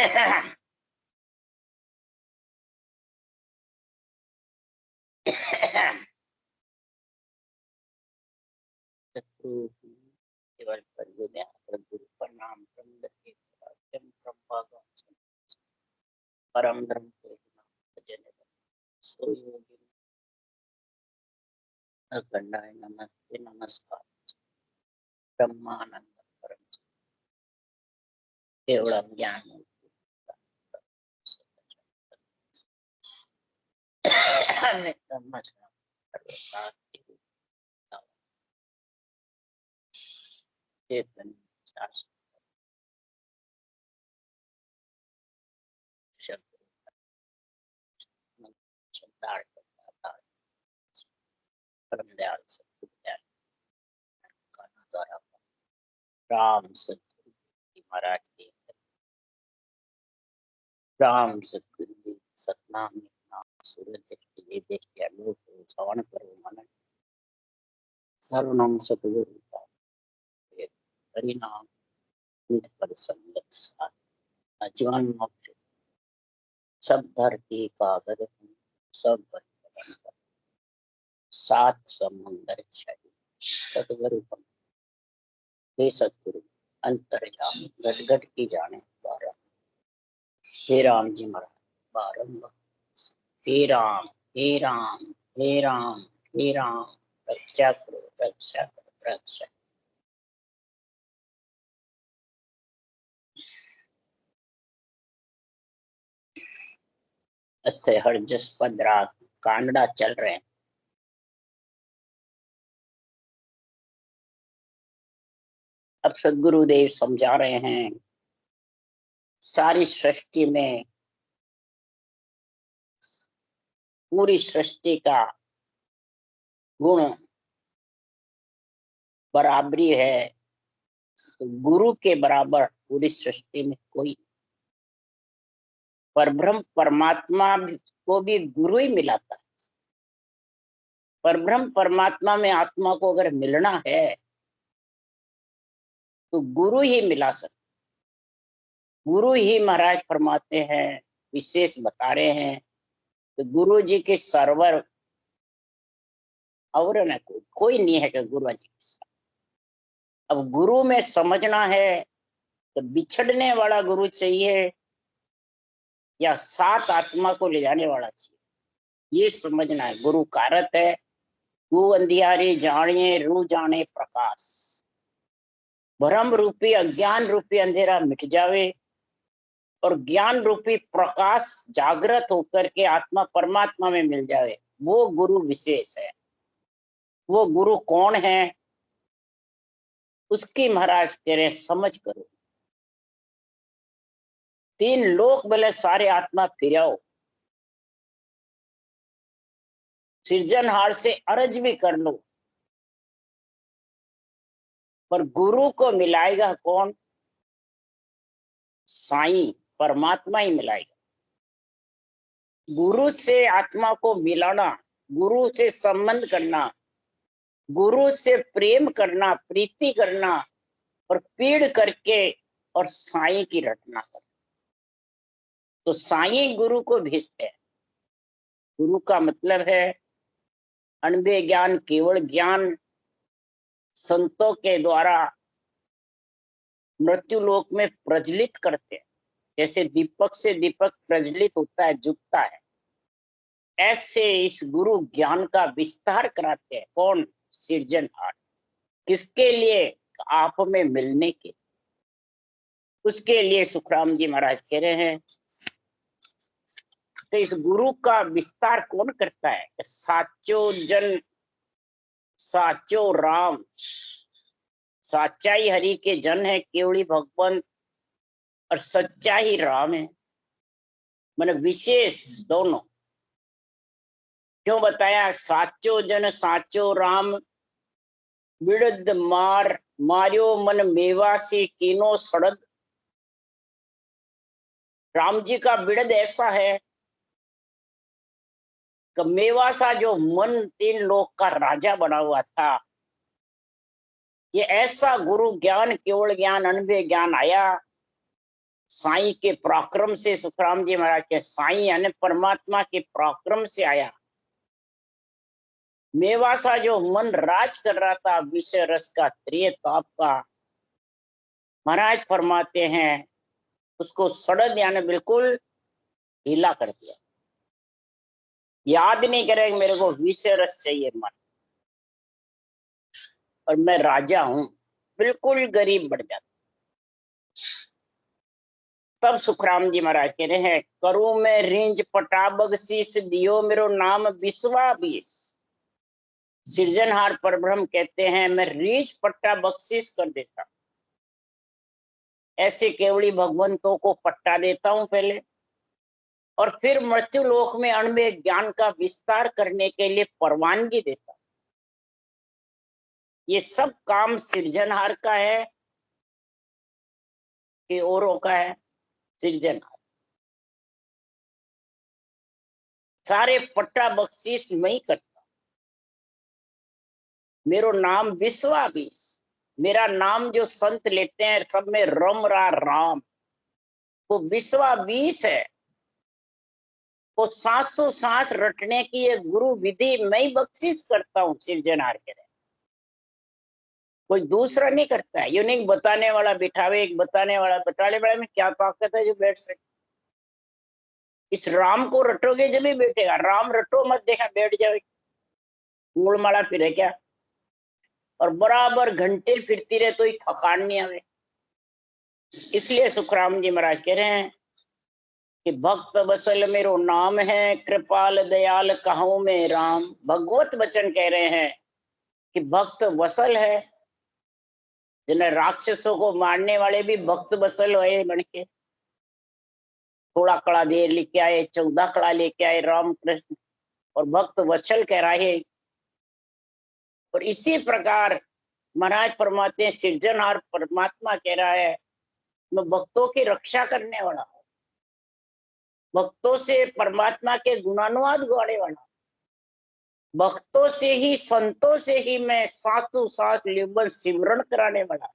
केवल गुरु प्रणाम परम धर्म अखंडाय नमस्ते नमस्कार ब्रह्मानंद परम केवल ज्ञान चेतन राम सतगुरु महाराज के राम सतगुरु सतनाम सूर्य देश के लोग श्रवण करो मन सर्वनाम सतगुरु हरिनाम नित पर संगत जीवन मोक्ष सब धरती कागर सब सात समंदर सतगुरु हे सतगुरु अंतर्यामी गट गट की जाने बारह हे राम जी महाराज बारंबार हे राम हे राम हे राम हे राम रक्षा करो रक्षा करो रक्षा अच्छे हर जस पदरा कांडा चल रहे हैं। अब सदगुरुदेव समझा रहे हैं सारी सृष्टि में पूरी सृष्टि का गुण बराबरी है, तो गुरु के बराबर पूरी सृष्टि में कोई परब्रह्म परमात्मा को भी गुरु ही मिलाता है। परब्रह्म परमात्मा में आत्मा को अगर मिलना है तो गुरु ही मिला सकते। गुरु ही महाराज फरमाते हैं, विशेष बता रहे हैं तो गुरु जी के सर्वर और न कोई नहीं है कि गुरु जी के साथ। अब गुरु में समझना है तो बिछड़ने वाला गुरु चाहिए या सात आत्मा को ले जाने वाला चाहिए, ये समझना है। गुरु कारत है तू अंधियारे जानिए रू जाने प्रकाश, भ्रम रूपी अज्ञान रूपी अंधेरा मिट जावे और ज्ञान रूपी प्रकाश जागृत होकर के आत्मा परमात्मा में मिल जावे, वो गुरु विशेष है। वो गुरु कौन है उसकी महाराज कह रहे समझ करो। तीन लोक भले सारे आत्मा फिराओ, सृजनहार से अर्ज भी कर लो, पर गुरु को मिलाएगा कौन? साईं परमात्मा ही मिलाएगा। गुरु से आत्मा को मिलाना, गुरु से संबंध करना, गुरु से प्रेम करना, प्रीति करना और पीड़ करके और साईं की रटना करना, तो साईं गुरु को भेजते हैं। गुरु का मतलब है अनबे ज्ञान केवल ज्ञान संतों के द्वारा मृत्यु लोक में प्रज्वलित करते हैं। जैसे दीपक से दीपक प्रज्वलित होता है, जुटता है, ऐसे इस गुरु ज्ञान का विस्तार कराते हैं। कौन? सृजनहार। किसके लिए? आप में मिलने के। उसके लिए सुखराम जी महाराज कह रहे हैं तो इस गुरु का विस्तार कौन करता है? साचो जन साचो राम, साचा ही हरि के जन है, केवली भगवान और सच्चा ही राम है। मैंने विशेष दोनों क्यों बताया? साचो जन साचो राम बिड़द मार मारियो मन मेवा से कीनो सड़द। राम जी का बिड़द ऐसा है कि मेवासा जो मन तीन लोक का राजा बना हुआ था, ये ऐसा गुरु ज्ञान केवल ज्ञान अनबे ज्ञान आया, साईं के पराक्रम से, सुखराम जी महाराज के साईं यानी परमात्मा के पराक्रम से आया। मेवासा जो मन राज कर रहा था विषय रस का, त्रिय ताप का, महाराज फरमाते हैं उसको सड़द यानी बिल्कुल ढीला कर दिया। याद नहीं करेगा मेरे को विषय रस चाहिए मन, और मैं राजा हूं, बिल्कुल गरीब बढ़ जाता। तब सुखराम जी महाराज कह रहे हैं, करूं मैं रिंज पटा बगसीस, दियो मेरो नाम बिस्वा बीस। सृजनहार परब्रह्म कहते हैं मैं रीछ पट्टा बख्शिश कर देता, ऐसे केवली भगवंतों को पट्टा देता हूं पहले, और फिर मृत्यु लोक में अणुमेय ज्ञान का विस्तार करने के लिए परवानगी देता। ये सब काम सृजनहार का है कि औरों का है? सृजनहार। सारे पट्टा बख्शिश मैं ही करता। मेरो नाम विश्वा बीस, मेरा नाम जो संत लेते हैं सब में रम रा राम, वो विश्वा बीस है। वो 700 रटने की ये गुरु विधि मैं ही बख्शिश करता हूँ सृजनहार के। कोई दूसरा नहीं करता है। ये नहीं बताने वाला बिठावे, एक बताने वाला बताने वाले में क्या ताकत है जो बैठ सके? इस राम को रटोगे जब भी बैठेगा, राम रटो मत, देखा बैठ जाए मूलमाला फिरे क्या, और बराबर घंटे फिरती रहे तो ही थकान नहीं आवे। इसलिए सुखराम जी महाराज कह रहे हैं कि भक्त बसल मेरो नाम है, कृपाल दयाल कहूं में राम। भगवत वचन कह रहे हैं कि भक्त वसल है, जिन्हें राक्षसों को मारने वाले भी भक्त बसल हुए बन के, थोड़ा कड़ा देर लेके आए, 14 कड़ा लेके आए राम कृष्ण, और भक्त वत्सल कह रहे। और इसी प्रकार महाराज परमात्मा सृजनहार परमात्मा कह रहा है मैं भक्तों की रक्षा करने वाला हूँ, भक्तों से परमात्मा के गुणानुवाद गाने वाला, भक्तों से ही संतों से ही मैं सातों सात लिबन सिमरण कराने वाला।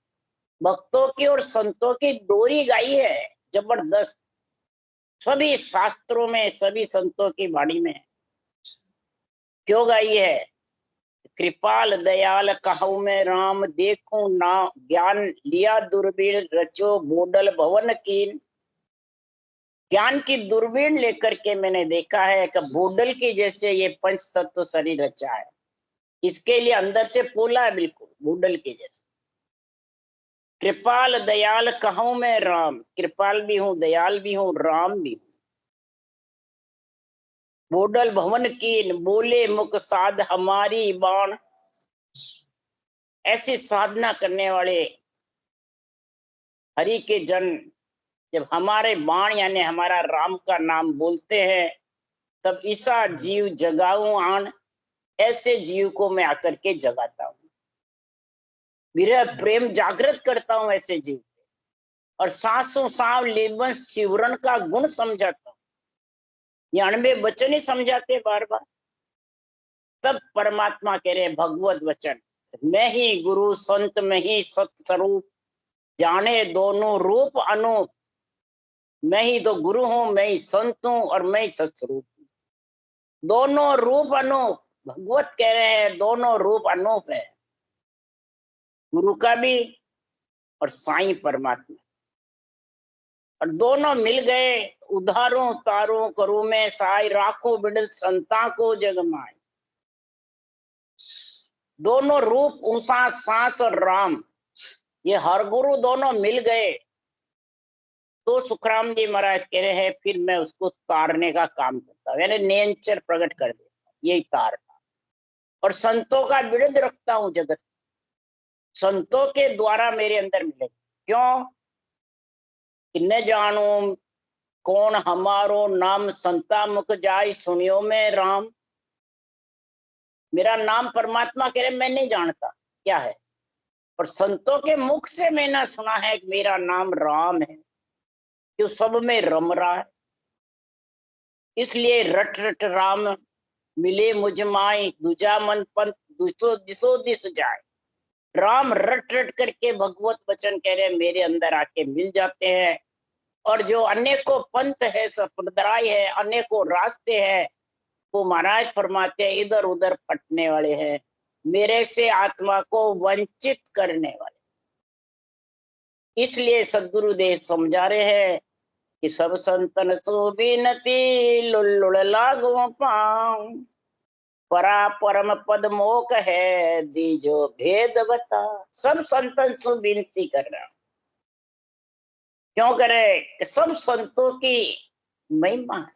भक्तों की और संतों की डोरी गाई है जबरदस्त, सभी शास्त्रों में, सभी संतों की वाणी में। क्यों गाई है? कृपाल दयाल कहूं मैं राम, देखूं ना ज्ञान लिया दूरबीन, रचो बोडल भवन कीन। ज्ञान की दूरबीन लेकर के मैंने देखा है कि बोडल की जैसे ये पंच तत्व शरीर रचा है, इसके लिए अंदर से पोला है बिल्कुल बोडल के जैसे। कृपाल दयाल कहूं मैं राम, कृपाल भी हूं, दयाल भी हूं, राम भी हूं। बोडल भवन कीन, बोले मुख साध हमारी बाण। ऐसी साधना करने वाले हरि के जन जब हमारे बाण यानी हमारा राम का नाम बोलते हैं, तब ईसा जीव जगाऊं आन, ऐसे जीव को मैं आकर के जगाता हूँ, विरह प्रेम जागृत करता हूँ ऐसे जीव, और 700 लेबन शिवरण का गुण समझाता हूँ। ये अणबे वचन ही समझाते बार बार। तब परमात्मा कह रहे भगवत वचन, मैं ही गुरु संत में ही सत्स्वरूप, जाने दोनों रूप अनूप। मैं ही तो गुरु हूं, मैं ही संत हूं, और मैं ही सत्स्वरूप हूं। दोनों रूप अनूप, भगवत कह रहे हैं दोनों रूप अनूप है, गुरु का भी और साईं परमात्मा, और दोनों मिल गए। उधारों तारों करूं मैं साई, राखो बिडल संता को जगमाए। दोनों रूप ऊषा सांस और राम, ये हर गुरु दोनों मिल गए तो सुखराम जी महाराज कह रहे हैं फिर मैं उसको तारने का काम करता हूँ, यानी नेचर प्रकट कर देता, यही तारना। और संतों का विरुद्ध रखता हूँ जगत, संतों के द्वारा मेरे अंदर मिले। क्यों? कि न जानू कौन हमारो नाम, संता मुख जाय सुनियो में राम। मेरा नाम परमात्मा कह रहे मैं नहीं जानता क्या है, और संतों के मुख से मैंने सुना है कि मेरा नाम राम है, जो सब में रम रहा है। इसलिए रट रट राम मिले मुझ माई, दूजा मन पंथ दुसो दिसो दिस जाए। राम रट रट करके भगवत वचन कह रहे मेरे अंदर आके मिल जाते हैं, और जो अनेकों पंथ है, संप्रदाय है, अनेकों रास्ते हैं, वो महाराज फरमाते हैं इधर उधर फटने वाले हैं, मेरे से आत्मा को वंचित करने वाले। इसलिए सदगुरुदेव समझा रहे हैं कि सब संतन सो बिनती लुल्लुड़ लागो पाऊं, परा परम पद मोक है दीजो भेद बता। सब संतन से विनती कर रहा हूं। क्यों करे? कि सब संतों की महिमा है,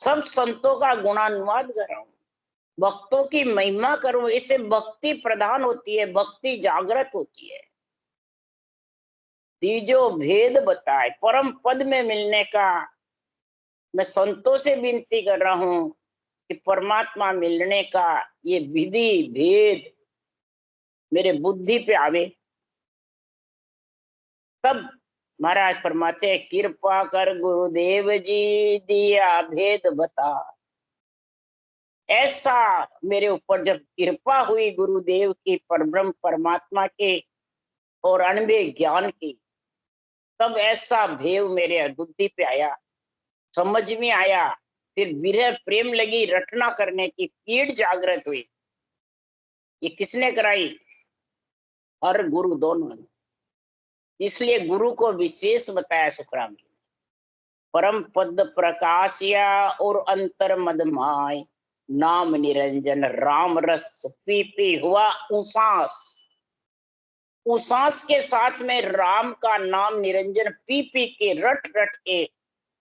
सब संतों का गुणानुवाद कर रहा हूं, भक्तों की महिमा करूं, इससे भक्ति प्रधान होती है, भक्ति जागृत होती है। दीजो भेद बताए, परम पद में मिलने का मैं संतों से विनती कर रहा हूं कि परमात्मा मिलने का ये विधि भेद मेरे बुद्धि पे आवे। तब महाराज फरमाते हैं कृपा कर गुरुदेव जी दिया भेद बता। ऐसा मेरे ऊपर जब कृपा हुई गुरुदेव की, परब्रह्म परमात्मा के और अनबे ज्ञान की, तब ऐसा भेव मेरे बुद्धि पे आया, समझ में आया। फिर विरह प्रेम लगी रटना करने की, पीड़ जागृत हुई। ये किसने कराई? हर गुरु दोनों ने। इसलिए गुरु को विशेष बताया सुखराम जी। परम पद प्रकाशिया और अंतर मदमाय, नाम निरंजन राम रस पी पी हुआ उसास। उसास के साथ में राम का नाम निरंजन पी पी के रट रट के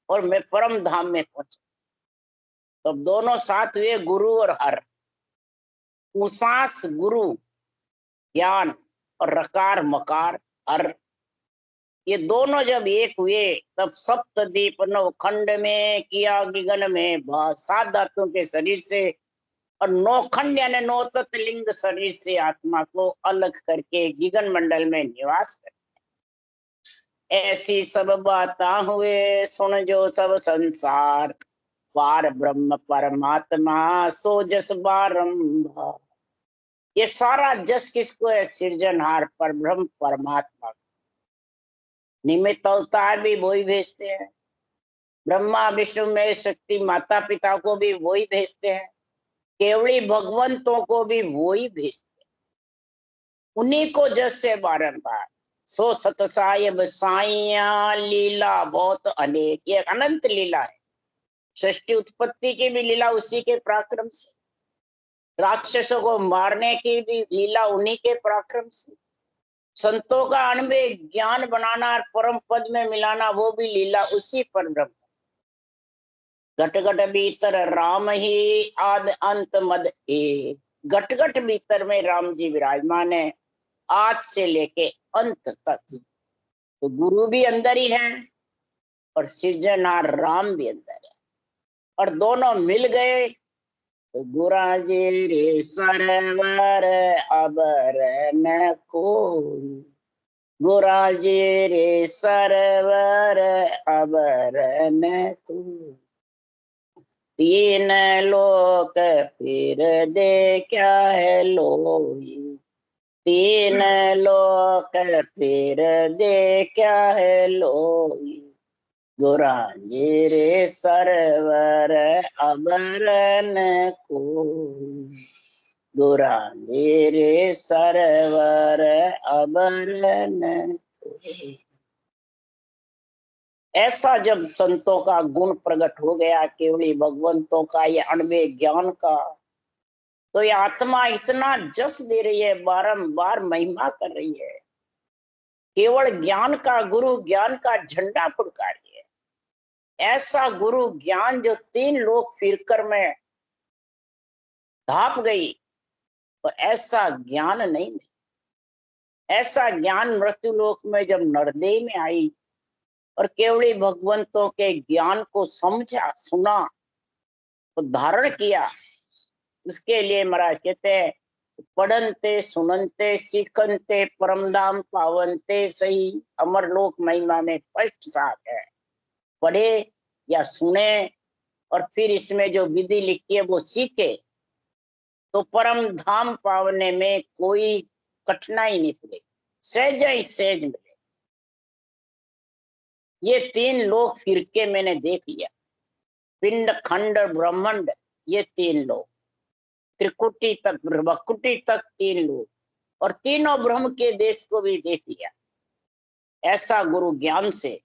और मैं परम धाम में पहुंचा। तब तो दोनों साथ हुए, गुरु और हर। उसास गुरु ज्ञान और रकार मकार हर, ये दोनों जब एक हुए तब सप्तदीप नवखंड में किया गिगन में भास। 7 धातुओं के शरीर से और नौखंड यानी 9 तत्व लिंग शरीर से आत्मा को अलग करके गिगन मंडल में निवास कर। ऐसी सब बाता हुए सुन जो सब संसार, पार ब्रह्म परमात्मा सो जस बारंबार। ये सारा जस किसको है? सृजनहार पर ब्रह्म परमात्मा। निमित्त अवतार भी वही भेजते हैं, ब्रह्मा विष्णु में शक्ति माता पिता को भी वही भेजते हैं, केवली भगवंतों को भी वही भेजते हैं। उन्हीं को जस से बारंबार। सो सत साहिब साइया लीला बहुत अनेक, ये अनंत लीला है। सृष्टि उत्पत्ति की भी लीला उसी के पराक्रम से, राक्षसों को मारने की भी लीला उन्हीं के पराक्रम से, संतों का अनबे ज्ञान बनाना और परम पद में मिलाना वो भी लीला उसी पर ब्रह्म। घट घट भीतर राम ही आद अंत मद ए। घट घट भीतर में राम जी विराजमान है, आज से लेके अंत तक। तो गुरु भी अंदर ही है और सृजनहार राम भी अंदर है, और दोनों मिल गए तो गुरा जी रे सरवर अबर न कोई। गुरा जी रे सरवर अबर न कोई। तीन लोक फिर दे क्या है लोई। तीन लोक फिर दे क्या है लोई। गुरांजी रे सरवर अबरन कोई। गुरांजी रे सरवर अबरन कोई। ऐसा जब संतों का गुण प्रकट हो गया, केवली भगवंतों का, ये अणबे ज्ञान का, तो ये आत्मा इतना जस दे रही है, बारंबार महिमा कर रही है। केवल ज्ञान का गुरु, ज्ञान का झंडा फुड़का रही है। ऐसा गुरु ज्ञान जो 3 लोक फिरकर में धाप गई, तो ऐसा ज्ञान नहीं मिला। ऐसा ज्ञान मृत्यु लोक में जब नरदेह में आई और केवली भगवंतों के ज्ञान को समझा, सुना, तो धारण किया, उसके लिए महाराज कहते हैं पढ़नते सुननते सीखनते परमधाम पावनते सही। अमरलोक महिमा में स्पष्ट साफ है, पढ़े या सुने और फिर इसमें जो विधि लिखी है वो सीखे, तो परम धाम पावने में कोई कठिनाई नहीं पड़ेगी, सहज ही सहज मिले। ये तीन लोग फिर के मैंने देख लिया, पिंड खंड ब्रह्मांड, ये तीन लोग, त्रिकुटी तक वकुटी तक तीन लोग, और तीनों ब्रह्म के देश को भी देख लिया। ऐसा गुरु ज्ञान से,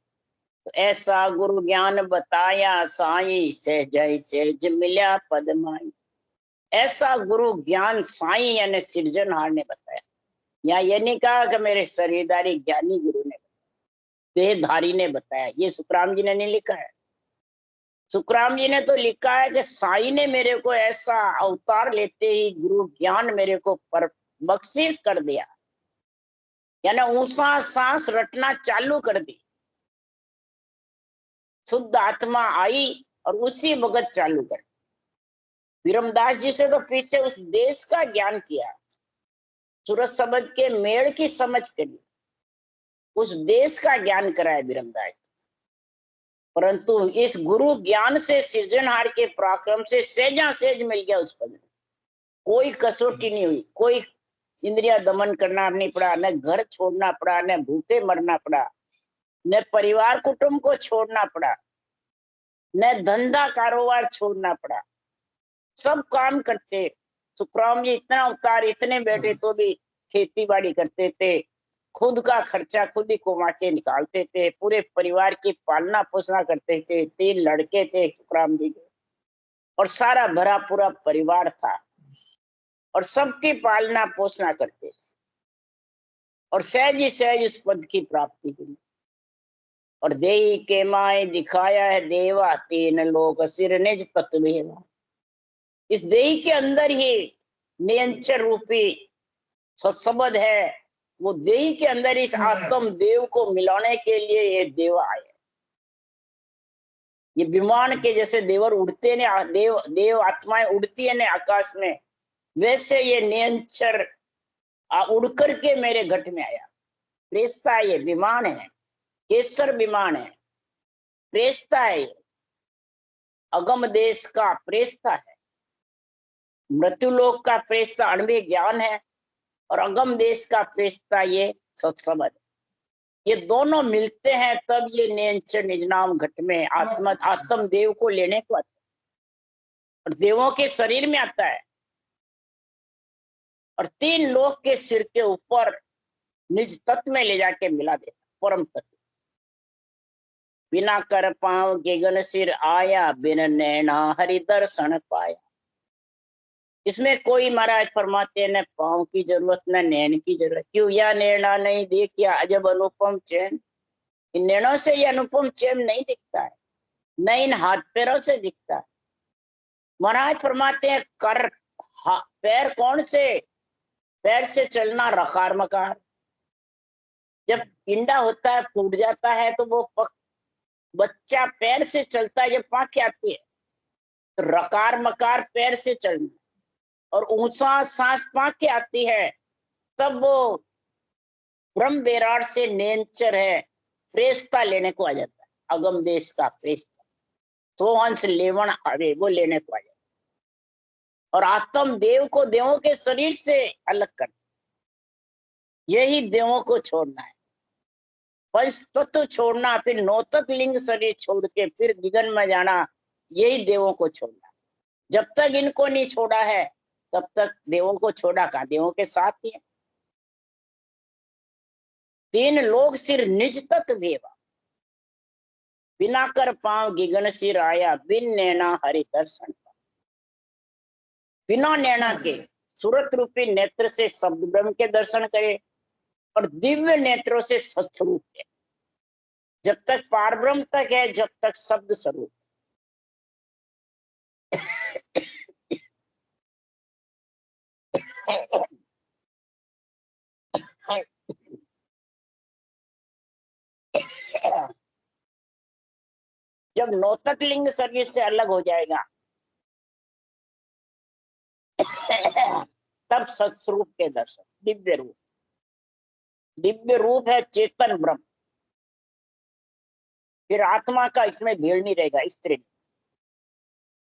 तो ऐसा गुरु ज्ञान बताया साई, सहज सहज मिल्या पदमाई। ऐसा गुरु ज्ञान साई यानी सृजनहार ने बताया। यहाँ ये नहीं कहा कि मेरे शरीरधारी ज्ञानी गुरु ने, देहधारी ने बताया, ये सुखराम जी ने नहीं लिखा है। सुखराम जी ने तो लिखा है कि साई ने मेरे को ऐसा अवतार लेते ही गुरु ज्ञान मेरे को पर बख्शीश कर दिया, यानी ऊंचा सांस रटना चालू कर दी, शुद्ध आत्मा आई और उसी वक्त चालू कर। विरमदास जी से तो पीछे उस देश का ज्ञान किया, सूरत शब्द के मेल की समझ करी, उस देश का ज्ञान कराया विरमदास, परंतु इस गुरु ज्ञान से सृजनहार के पराक्रम से सेजा सेज मिल गया उस पद में। कोई कसौटी नहीं हुई, कोई इंद्रिया दमन करना नहीं पड़ा, न घर छोड़ना पड़ा, न भूखे मरना पड़ा, न परिवार कुटुंब को छोड़ना पड़ा, न धंधा कारोबार छोड़ना पड़ा, सब काम करते। सुखराम जी इतना अवतार, इतने बेटे तो भी खेती बाड़ी करते थे, खुद का खर्चा खुद ही कमा के निकालते थे, पूरे परिवार की पालना पोषणा करते थे। 3 लड़के थे सुखराम जी के, और सारा भरा पूरा परिवार था, और सबकी पालना पोषणा करते थे, और सहज ही सहज उस पद की प्राप्ति हुई। और देही के माए दिखाया है देवा, 3 लोक सिर निज तत्व। इस देही के अंदर ही नियंचर रूपी सत्सबद है, वो देही के अंदर इस आत्म देव को मिलाने के लिए ये देव आए। ये विमान के जैसे देवर उड़ते ने, देव देव आत्माएं उड़ती है ने आकाश में, वैसे ये नियंचर उड़ करके मेरे घट में आया। प्रेस्ता है, ये विमान है, केसर विमान है, प्रेस्ता है, अगम देश का प्रेस्ता है, मृत्युलोक का प्रेस्ता अणवे ज्ञान है, और अगम देश का प्रेस्ता ये सत्सबद। ये दोनों मिलते हैं तब ये नियंचर निज नाम घट में आत्म देव को लेने को आता है, और देवों के शरीर में आता है, और 3 लोक के सिर के ऊपर निज तत्व में ले जाके मिला देता, परम तत्व। बिना कर पांव गगन सिर आया, बिन नैना हरि दर्शन पाया। इसमें कोई महाराज फरमाते न पांव की जरूरत न नैन की जरूरत, क्यों या नैना नहीं देखिया अजब अनुपम चैन। इन नैनों से ये अनुपम चैन नहीं दिखता है, न इन हाथ पैरों से दिखता है। महाराज फरमाते हैं कर पैर कौन से, पैर से चलना रकार मकार। जब पिंडा होता है फूट जाता है तो वो बच्चा पैर से चलता है, जब पांखें आती है तो रकार मकार पैर से चलना, और ऊंचा सांस पांखें आती है तब वो ब्रह्म बेरार से नेंचर है, प्रेस्ता लेने को आ जाता है, अगम देश का प्रेस्ता, सोहंस लेवन आवे वो लेने को आ जाता है, और आत्म देव को देवों के शरीर से अलग कर, यही देवों को छोड़ना है। पंच तत्व छोड़ना, फिर 9 तत्व लिंग शरीर छोड़ के फिर गगन में जाना, यही देवों को छोड़ना। जब तक इनको नहीं छोड़ा है तब तक देवों को छोड़ा कहा, देवों के साथ ही है। 3 लोग सिर निज तत्व देवा, बिना कर पांव गगन सिर आया, बिन नैना हरि दर्शन। बिना नैना के सूरत रूपी नेत्र से शब्द ब्रह्म के दर्शन करे, और दिव्य नेत्रों से सत्स्वरूप है। जब तक पारब्रह्म तक है, जब तक शब्द स्वरूप। जब नौतक लिंग शरीर से अलग हो जाएगा तब सत्स्वरूप के दर्शन, दिव्य रूप। दिव्य रूप है चेतन ब्रह्म, फिर आत्मा का इसमें भीड़ नहीं रहेगा, स्त्री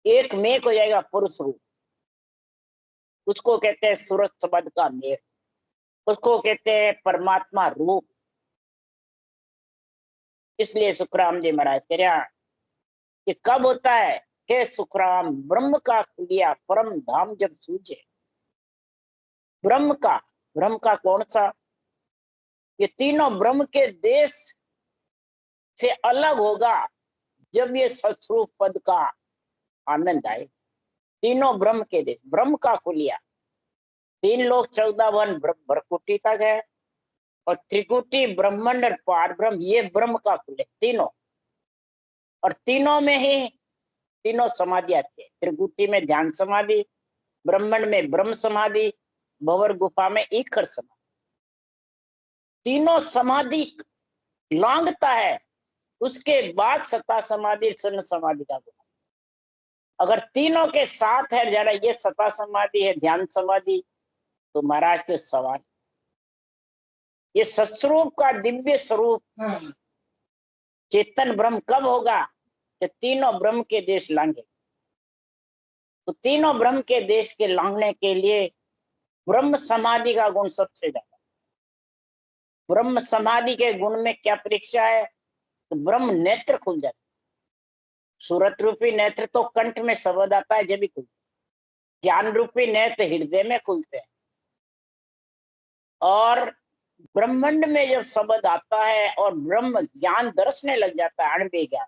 एक मेक हो जाएगा पुरुष रूप। उसको कहते हैं सूरत शब्द का मेक, उसको कहते हैं परमात्मा रूप। इसलिए सुखराम जी महाराज कह रहे कि कब होता है कि सुखराम ब्रह्म का खुलिया परम धाम जब सूझे। ब्रह्म का कौन सा? ये तीनों ब्रह्म के देश से अलग होगा जब ये सत्स्वरूप पद का आनंद आए। तीनों ब्रह्म के देश, ब्रह्म का खुलिया। 3 लोक 14 वन भ्रकुटी तक है, और त्रिकुटी ब्रह्मांड और पार ब्रह्म, ये ब्रह्म का खुले तीनों। और तीनों में ही तीनों समाधि आती है। त्रिकुटी में ध्यान समाधि, ब्रह्मांड में ब्रह्म समाधि, भंवर गुफा में ईखर समाधि। तीनों समाधि लांघता है, उसके बाद सता समाधि सन समाधि का गुण। अगर तीनों के साथ है जरा, ये सता समाधि है, ध्यान समाधि, तो महाराज के सवाल, ये सत्स्वरूप का दिव्य स्वरूप चेतन ब्रह्म कब होगा? कि तीनों ब्रह्म के देश लांघे। तो तीनों ब्रह्म के देश के लांघने के लिए ब्रह्म समाधि का गुण सबसे ज्यादा। ब्रह्म समाधि के गुण में क्या परीक्षा है? तो ब्रह्म नेत्र खुल जाते। सूरत रूपी नेत्र तो कंठ में शब्द आता है जब भी खुलते, ज्ञान रूपी नेत्र हृदय में खुलते हैं। और ब्रह्मांड में जब शब्द आता है और ब्रह्म ज्ञान दर्शने लग जाता है, अणबे ज्ञान,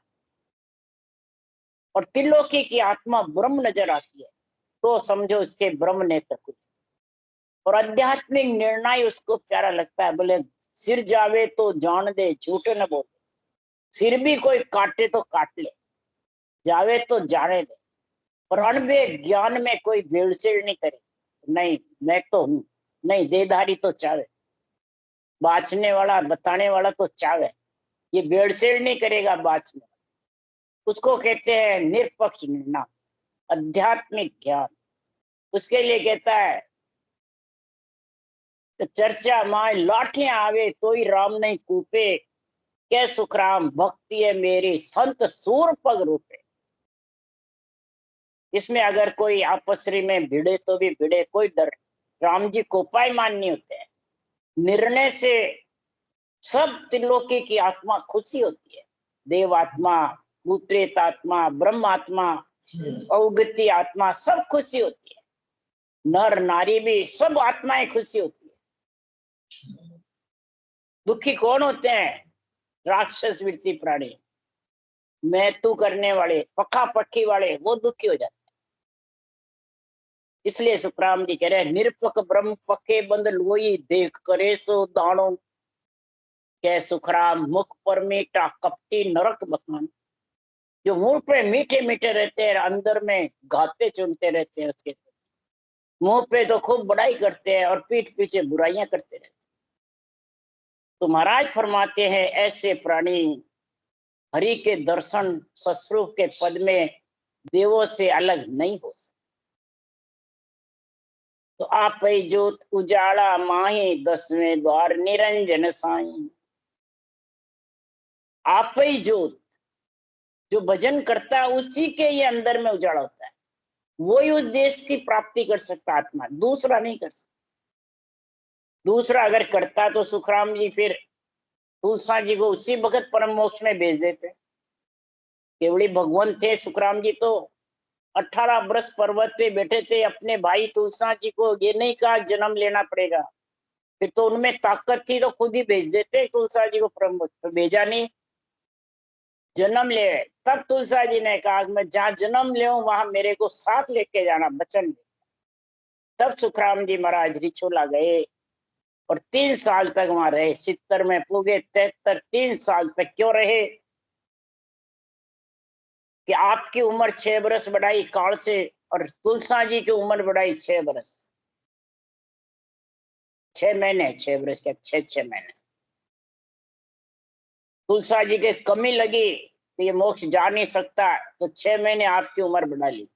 और त्रिलोकी की आत्मा ब्रह्म नजर आती है, तो समझो उसके ब्रह्म नेत्र खुलते। और आध्यात्मिक निर्णय उसको प्यारा लगता है। बोले सिर जावे तो जान दे, झूठ न बोले। सिर भी कोई काटे तो काट ले, जावे तो जाने दे। और अणबे ज्ञान में कोई भेड़सेड़ नहीं करे। नहीं मैं तो हूं, नहीं देहधारी तो चावे, बाँचने वाला बताने वाला तो चावे, ये भेड़सेड़ नहीं करेगा बाँचने। उसको कहते हैं निरपक्ष निर्णय, आध्यात्मिक ज्ञान। उसके लिए कहता है तो चर्चा माय लाठियां आवे तो ही राम नहीं कूपे, कै सुखराम भक्ति है मेरी संत सूर पग रूपे। इसमें अगर कोई आपसरी में भिड़े तो भी भिड़े, कोई डर। राम जी कोपायमान नहीं होते हैं। निर्णय से सब त्रिलोकी की आत्मा खुशी होती है। देव आत्मा, भूतप्रेत आत्मा, ब्रह्म आत्मा, अवगति आत्मा, सब खुशी होती है। नर नारी भी, सब आत्माएं खुशी होती है। दुखी कौन होते हैं? राक्षस वृत्ति प्राणी, मैं तू करने वाले, पक्का पक्की वाले, वो दुखी हो जाते। इसलिए सुखराम जी कह रहे हैं निरपक ब्रह्म पक्के बंद लोई, देख करे सो दानो, कै सुखराम मुख पर मीठा कपटी नरक बखान। जो मुंह पे मीठे मीठे रहते हैं, अंदर में घाते चुनते रहते हैं। उसके मुंह पे तो खूब बड़ाई करते हैं और पीठ पीछे बुराइयां करते रहते हैं। तो महाराज फरमाते हैं ऐसे प्राणी हरि के दर्शन सस्वरूप के पद में देवों से अलग नहीं हो सकते। तो आप ज्योत उजाड़ा माही, 10वें द्वार निरंजन साईं। आप ही ज्योत, जो भजन करता है उसी के ये अंदर में उजाड़ा होता है। वो ही उस देश की प्राप्ति कर सकता आत्मा, दूसरा नहीं कर सकता। दूसरा अगर करता तो सुखराम जी फिर तुलसा जी को उसी वक्त परम मोक्ष में भेज देते। केवड़ी भगवान थे सुखराम जी, तो 18 वर्ष पर्वत पे बैठे थे। अपने भाई तुलसा जी को ये नहीं कहा जन्म लेना पड़ेगा, फिर तो उनमें ताकत थी तो खुद ही भेज देते तुलसा जी को परम मोक्ष। तो भेजा नहीं, जन्म ले। तब तुलसा जी ने कहा मैं जहां जन्म ले वहां मेरे को साथ लेके जाना, बचन ले। तब सुखराम जी महाराज रिछोला गए और 3 साल तक वहां रहे। 70 में पूगे 73, 3 साल तक क्यों रहे? कि आपकी उम्र 6 बरस बढ़ाई काल से, और तुलसा जी की उम्र बढ़ाई 6 बरस, 6 महीने, 6 बरस क्या, 6 महीने। तुलसा जी के कमी लगी कि ये मोक्ष जा नहीं सकता, तो 6 महीने आपकी उम्र बढ़ा ली।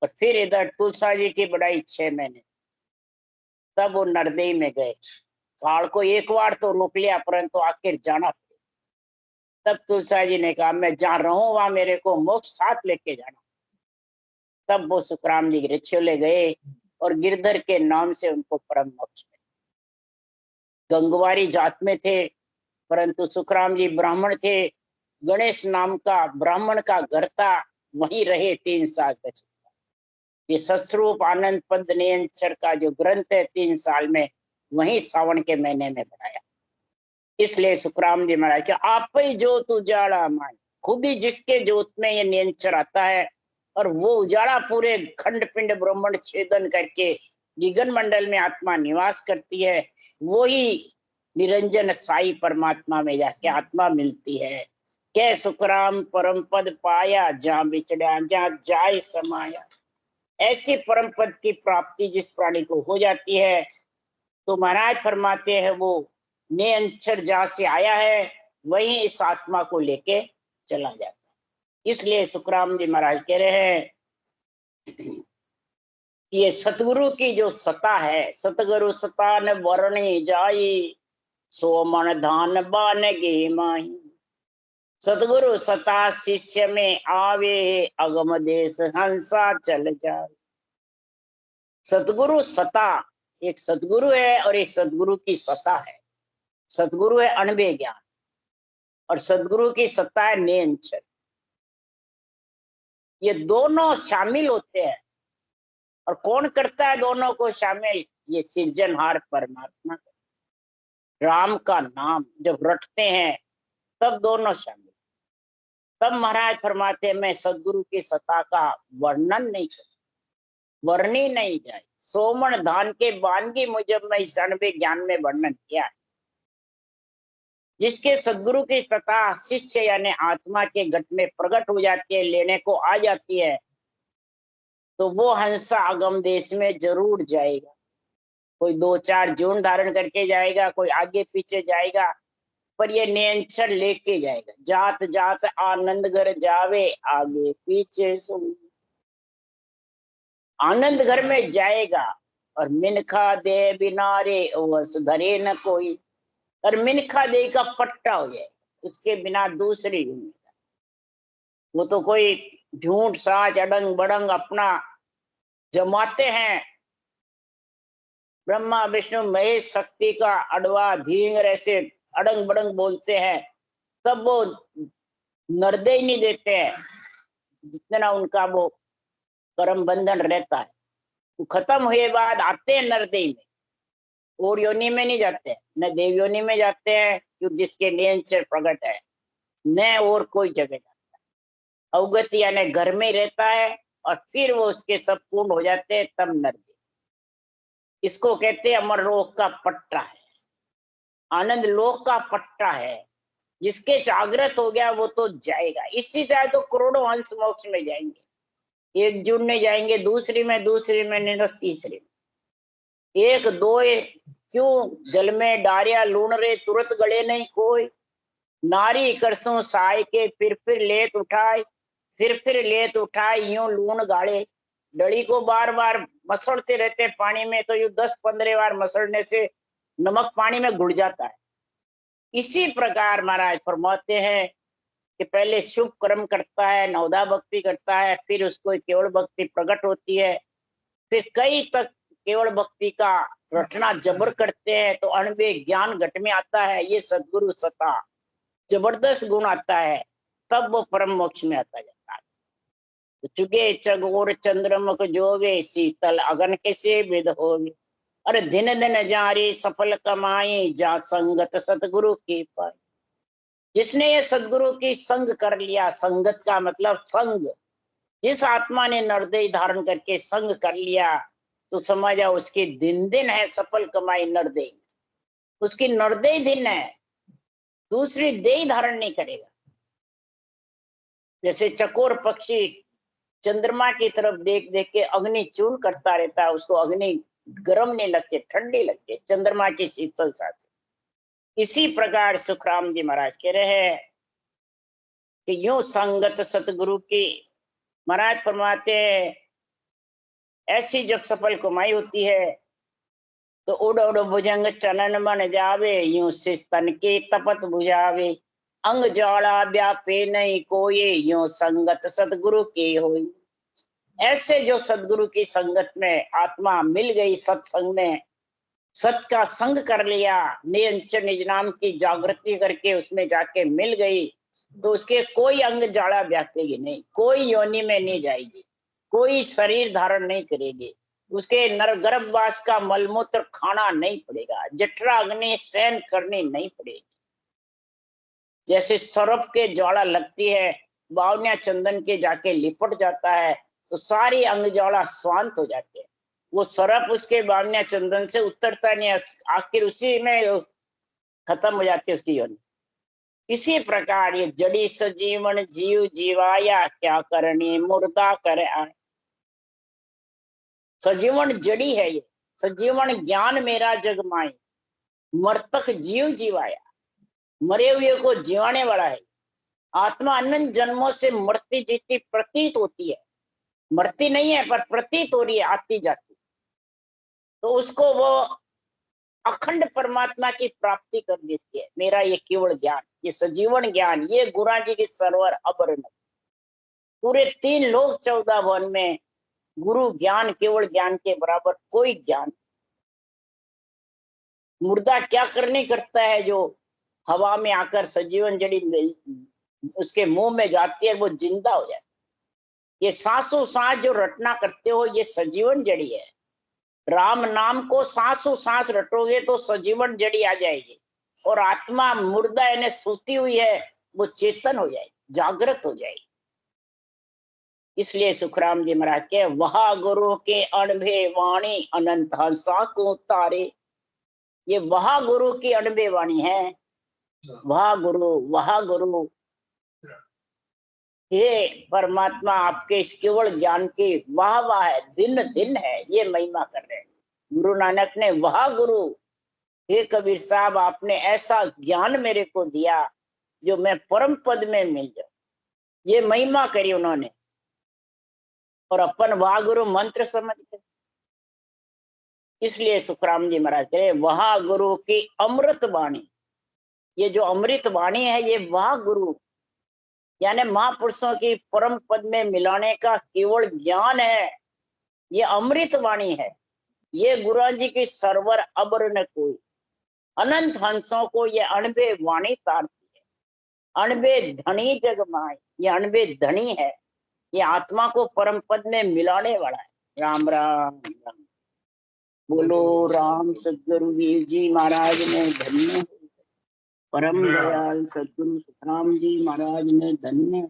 और फिर इधर तुलसा जी की बढ़ाई 6 महीने। तब वो नरदेई में गए। काल को एक बार तो रोक लिया, परंतु आखिर जाना। तब तुलसा जी ने कहा मैं जहां रहूं वहां मेरे को मोक्ष साथ लेके जाना। तब वो सुखराम जी रिछोले गए और गिरधर के नाम से उनको परम मोक्ष मिला। गंगवारी जात में थे, परंतु सुखराम जी ब्राह्मण थे, गणेश नाम का ब्राह्मण का घर था, वहीं रहे 3 साल तक। ये सस्वरूप आनंद पद नियंचर का जो ग्रंथ है 3 साल में वहीं सावन के महीने में बनाया। इसलिए सुखराम जी महाराज के आप ही जोत उजाड़ा मान, खुद ही जिसके जोत में ये नियंचर आता है और वो उजाड़ा पूरे खंड पिंड ब्रह्मांड छेदन करके गगन मंडल में आत्मा निवास करती है, वो ही निरंजन साई परमात्मा में जाके आत्मा मिलती है। कै सुखराम परम पद पाया, जहाँ बिछड़ा जहाँ जाय समाया। ऐसी परम पद की प्राप्ति जिस प्राणी को हो जाती है तो महाराज फरमाते हैं वो नियंचर जहाँ से आया है वही इस आत्मा को लेके चला जाता है। इसलिए सुखराम जी महाराज कह रहे हैं ये सतगुरु की जो सता है, सतगुरु सता न वर्णी जाई, सो मन धान बान गे माही। सतगुरु सता शिष्य में आवे, अगम देश हंसा चल जाए। सतगुरु सता, एक सतगुरु है और एक सतगुरु की सता है। सतगुरु है अणबे ज्ञान और सतगुरु की सत्ता है नियंचर। ये दोनों शामिल होते हैं और कौन करता है दोनों को शामिल? ये सृजनहार परमात्मा। राम का नाम जब रटते हैं तब दोनों शामिल। तब महाराज फरमाते हैं मैं सदगुरु की सत्ता का वर्णन नहीं कर सकता, वर्णी नहीं जाए। सोमन धान के बानगी मुझे मैं इस अणबे ज्ञान में वर्णन किया है। जिसके सदगुरु की तथा शिष्य यानी आत्मा के घट में प्रकट हो जाती है, लेने को आ जाती है, तो वो हंसा अगम देश में जरूर जाएगा। कोई 2-4 जून धारण करके जाएगा, कोई आगे पीछे जाएगा, पर ये नियंत्रण लेके जाएगा। जात जात आनंद घर जावे, आगे पीछे सुन। आनंद घर में जाएगा और मिनखा दे बिनारे वस धरे न कोई। और मिनखा दे का पट्टा हो जाए, उसके बिना दूसरी नहीं। वो तो कोई झूठ साच अडंग बड़ंग अपना जमाते हैं, ब्रह्मा विष्णु महेश शक्ति का अडवा धींगर ऐसे अडंग बड़ंग बोलते हैं, तब वो नरदय नहीं देते हैं जितना उनका वो कर्म बंधन रहता है। वो खत्म हुए बाद आते हैं नरदय में, और योनि में नहीं जाते, न देव योनि में जाते हैं क्योंकि जिसके नियंत्रण प्रकट है, न और कोई जगह जाता है। अवगति यानी घर में रहता है और फिर वो उसके सब पूर्ण हो जाते हैं तब नरदय। इसको कहते हैं अमर लोक का पट्टा है, आनंद लोक का पट्टा है। जिसके जागृत हो गया वो तो जाएगा। इसी तरह तो करोड़ों हंस मोक्ष में जाएंगे, एक जुड़ने जाएंगे, दूसरी में नहीं तो तीसरी में। एक दो क्यों जल में डारिया लूण रे, तुरंत गले नहीं कोई। नारी करसों साय के फिर लेत उठाए, फिर लेत उठाए, यूं लूण गाड़े। डली को बार बार मसलते रहते पानी में, तो यूं 10-15 बार मसलने से नमक पानी में घुल जाता है। इसी प्रकार महाराज फरमाते हैं कि पहले शुभ कर्म करता है, नवदा भक्ति करता है, फिर उसको केवल भक्ति प्रकट होती है, फिर कई तक केवल भक्ति का रटना जबर करते हैं तो अणबे ज्ञान घट में आता है। ये सदगुरु सता जबरदस्त गुण आता है, तब वो परम मोक्ष में आता जाता है। तो चुके चगोर चंद्रमुख जोगे, शीतल अगन कैसे विद होवे। अरे दिन दिन जारी सफल कमाई, जा संगत सतगुरु की पाई। जिसने ये सदगुरु की संग कर लिया, संगत का मतलब संग, जिस आत्मा ने नरदेह धारण करके संग कर लिया, तो समझ जाओ उसकी दिन दिन है सफल कमाई नरदेह, उसकी नरदेह दिन है, दूसरी देह धारण नहीं करेगा। जैसे चकोर पक्षी चंद्रमा की तरफ देख देख के अग्नि चूर्ण करता रहता है, उसको अग्नि गर्म नहीं लगती, ठंडी लगती है चंद्रमा की शीतल साथ। इसी प्रकार सुखराम जी महाराज कह रहे हैं कि यूं संगत सतगुरु की, महाराज फरमाते हैं ऐसी जब सफल कमाई होती है तो उड़ उड़ भुजंग चनन मन जावे, यूं से तन के तपत बुझावे। अंग ज्वाला व्यापे नहीं कोई, यूं संगत सतगुरु के होई। ऐसे जो सतगुरु की संगत में आत्मा मिल गई सत्संग में, सत का संग कर लिया, निरंतर निज नाम की जागृति करके उसमें जाके मिल गई, तो उसके कोई अंग जाड़ा व्यापेगी नहीं, कोई योनि में नहीं जाएगी, कोई शरीर धारण नहीं करेगी, उसके नर गर्भवास का मलमूत्र खाना नहीं पड़ेगा, जठरा अग्नि सहन करनी नहीं पड़ेगी। जैसे सर्प के ज्वाला लगती है, बावनिया चंदन के जाके लिपट जाता है, तो सारी अंग ज्वाला शांत हो जाते हैं। वो सर्प उसके बावनिया चंदन से उतरता नहीं, आखिर उसी में खत्म हो जाती है उसकी योनि। इसी प्रकार ये जड़ी सजीवन जीव जीवाया, क्या करनी मुर्दा करे आए। सजीवन जड़ी है ये, सजीवन ज्ञान मेरा जग माई, मर्तक जीव जीवाया, मरे हुए को जीवाने वाला है। आत्मा अनंत जन्मों से मरती जीती प्रतीत होती है, मरती नहीं है पर प्रतीत हो रही है, आती जाती, तो उसको वो अखंड परमात्मा की प्राप्ति कर देती है। मेरा ये केवल ज्ञान, ये सजीवन ज्ञान, ये गुरु जी की सरवर अबर पूरे 3 लोक 14 भवन में गुरु ज्ञान, केवल ज्ञान के बराबर कोई ज्ञान। मुर्दा क्या करने करता है, जो हवा में आकर सजीवन जड़ी उसके मुंह में जाती है, वो जिंदा हो जाती है। ये सांसों सांस जो रटना करते हो, ये सजीवन जड़ी है। राम नाम को सांसों सांस रटोगे तो सजीवन जड़ी आ जाएगी, और आत्मा मुर्दा यानी सोती हुई है, वो चेतन हो जाएगी, जागृत हो जाएगी। इसलिए सुखराम जी महाराज के वहा गुरु के अणभे वाणी, अनंत हंसा को तारे। ये वहा गुरु की अणभे वाणी है, वहा गुरु हे परमात्मा, आपके इस केवल ज्ञान की वाह वाह है, दिन दिन है, ये महिमा कर रहे हैं। गुरु नानक ने वहा गुरु, हे कबीर साहब, आपने ऐसा ज्ञान मेरे को दिया जो मैं परम पद में मिल जाऊं, ये महिमा करी उन्होंने। और अपन वाह गुरु मंत्र समझ गए। इसलिए सुखराम जी महाराज कहे वहा गुरु की अमृत वाणी, ये जो अमृत वाणी है, ये वह गुरु यानी महापुरुषों की परम पद में मिलाने का केवल ज्ञान है, ये अमृत वाणी है। ये गुरु जी की सरवर अबर न कोई, अनंत हंसों को ये अणबे वाणी तारती है। अणबे धनी जग माई, ये अणबे धनी है, ये आत्मा को परम पद में मिलाने वाला है। राम राम राम। बोलो राम सदगुरुवीर जी महाराज ने धन्य, परम दयाल सदगुरु सुखराम जी महाराज ने धन्य,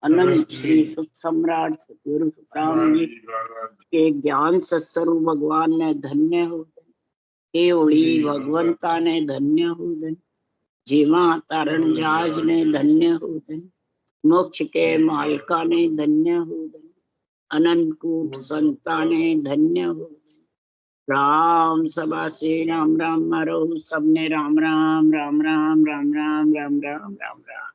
अनंत श्री सुख सम्राट सदगुरु सुखराम जी के ज्ञान सत्स्वरूप भगवान ने धन्य हो, केवड़ी भगवंता ने धन्य हो, जीवा तारण जहाज ने धन्य हो, मोक्ष के मालका ने धन्य हो, अनंत कूट संता ने धन्य हो। राम सभा से राम राम मरो, सबने राम राम राम राम राम राम राम राम राम राम।